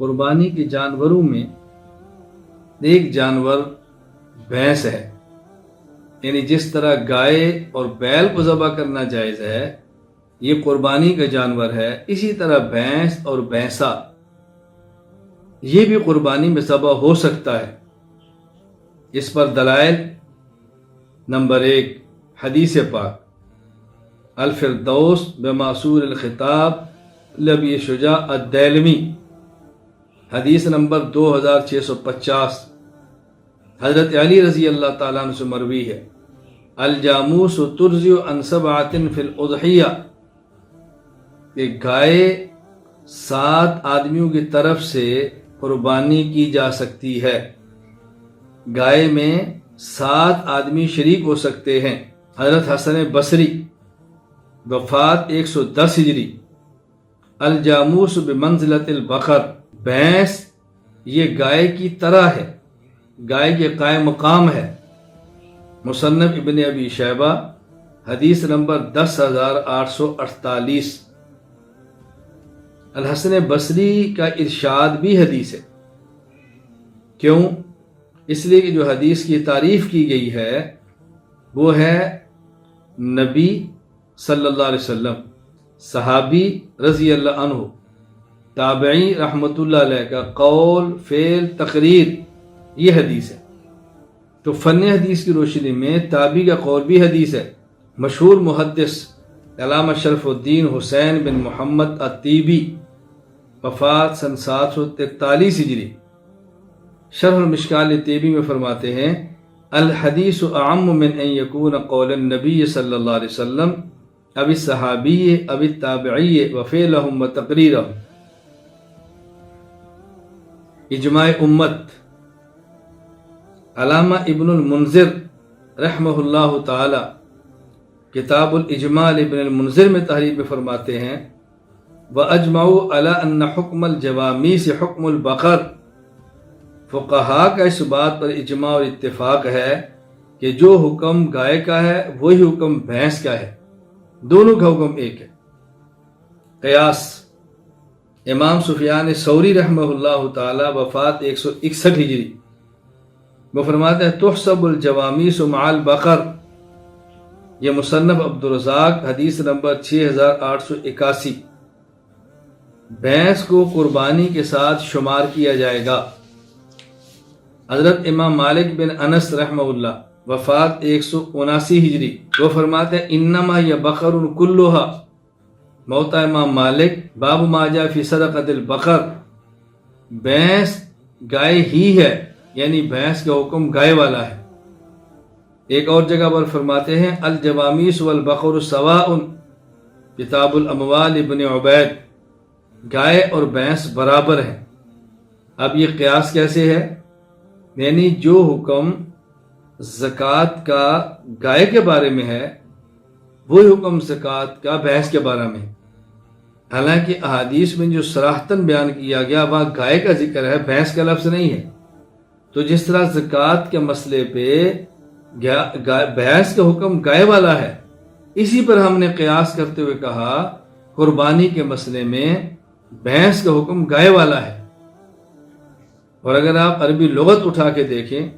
قربانی کے جانوروں میں ایک جانور بھینس ہے، یعنی جس طرح گائے اور بیل کو ذبح کرنا جائز ہے، یہ قربانی کا جانور ہے، اسی طرح بھینس اور بھینسا یہ بھی قربانی میں ذبح ہو سکتا ہے۔ اس پر دلائل: نمبر 1، حدیث پاک الفردوس بماسور الخطاب لبی شجاع الدیلمی، حدیث نمبر 2650، حضرت علی رضی اللہ تعالیٰ عنہ سے مروی ہے، الجاموس ترضع عن 7 فی الاضحیہ، کہ گائے 7 آدمیوں کی طرف سے قربانی کی جا سکتی ہے۔ گائے میں 7 آدمی شریک ہو سکتے ہیں۔ حضرت حسن بصری، وفات 110 ہجری، الجاموس بمنزلۃ البقر، بھینس یہ گائے کی طرح ہے، گائے کے قائم مقام ہے، مصنف ابن ابی شیبہ، حدیث نمبر 10848۔ الحسن بصری کا ارشاد بھی حدیث ہے۔ کیوں؟ اس لیے کہ جو حدیث کی تعریف کی گئی ہے وہ ہے نبی صلی اللہ علیہ وسلم، صحابی رضی اللہ عنہ، تابعی رحمۃ اللہ علیہ کا قول، فعل، تقریر، یہ حدیث ہے۔ تو فن حدیث کی روشنی میں تابعی کا قول بھی حدیث ہے۔ مشہور محدث علامہ شرف الدین حسین بن محمد الطیبی، وفات سن 743 ہجری، شرح المشکال طیبی میں فرماتے ہیں، الحدیث اعم من ان یکون قول النبی صلی اللہ علیہ وسلم اب الصحابی اب التابعی وفعلہم وتقریرہم۔ اجماع امت، علامہ ابن المنذر رحمہ اللہ تعالی کتاب الاجمال ابن المنذر میں تحریر میں فرماتے ہیں، وَأَجْمَعُوا عَلَىٰ أَنَّ حُكْمَ الْجَوَامِيسِ حُكْمُ الْبَقَرِ، فقہا کا اس بات پر اجماع اور اتفاق ہے کہ جو حکم گائے کا ہے وہی حکم بھینس کا ہے، دونوں کا حکم ایک ہے۔ قیاس، امام سفیان ثوری رحمہ اللہ تعالی، وفات 161 ہجری، وہ فرماتے ہیں، تحسب الجوامیس مع البقر، یہ مصنف عبدالرزاق، حدیث نمبر 6881، بھینس کو قربانی کے ساتھ شمار کیا جائے گا۔ حضرت امام مالک بن انس رحمہ اللہ، وفات 179 ہجری، وہ فرماتے ہیں، انما یہ بقر کلھا، موتا امام مالک، باب ما جاء فی صدقۃ البقر، بھینس گائے ہی ہے، یعنی بھینس کا حکم گائے والا ہے۔ ایک اور جگہ پر فرماتے ہیں، الجوامیس والبقر سواء، کتاب الاموال ابن عبید، گائے اور بھینس برابر ہیں۔ اب یہ قیاس کیسے ہے؟ یعنی جو حکم زکوٰۃ کا گائے کے بارے میں ہے وہی حکم زکوٰۃ کا بھینس کے بارے میں ہے، حالانکہ احادیث میں جو صراحتاً بیان کیا گیا وہاں گائے کا ذکر ہے، بھینس کا لفظ نہیں ہے۔ تو جس طرح زکوٰۃ کے مسئلے پہ بھینس کا حکم گائے والا ہے، اسی پر ہم نے قیاس کرتے ہوئے کہا قربانی کے مسئلے میں بھینس کا حکم گائے والا ہے۔ اور اگر آپ عربی لغت اٹھا کے دیکھیں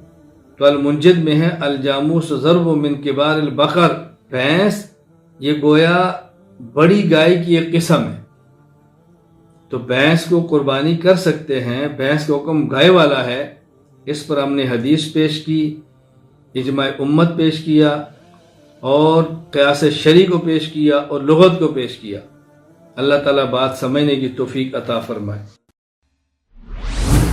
تو المنجد میں ہے، الجاموس ضرب من کبار البقر، بھینس یہ گویا بڑی گائے کی ایک قسم ہے، تو بھینس کو قربانی کر سکتے ہیں، بھینس کا حکم گائے والا ہے۔ اس پر ہم نے حدیث پیش کی، اجماع امت پیش کیا، اور قیاس شرعی کو پیش کیا، اور لغت کو پیش کیا۔ اللہ تعالیٰ بات سمجھنے کی توفیق عطا فرمائے۔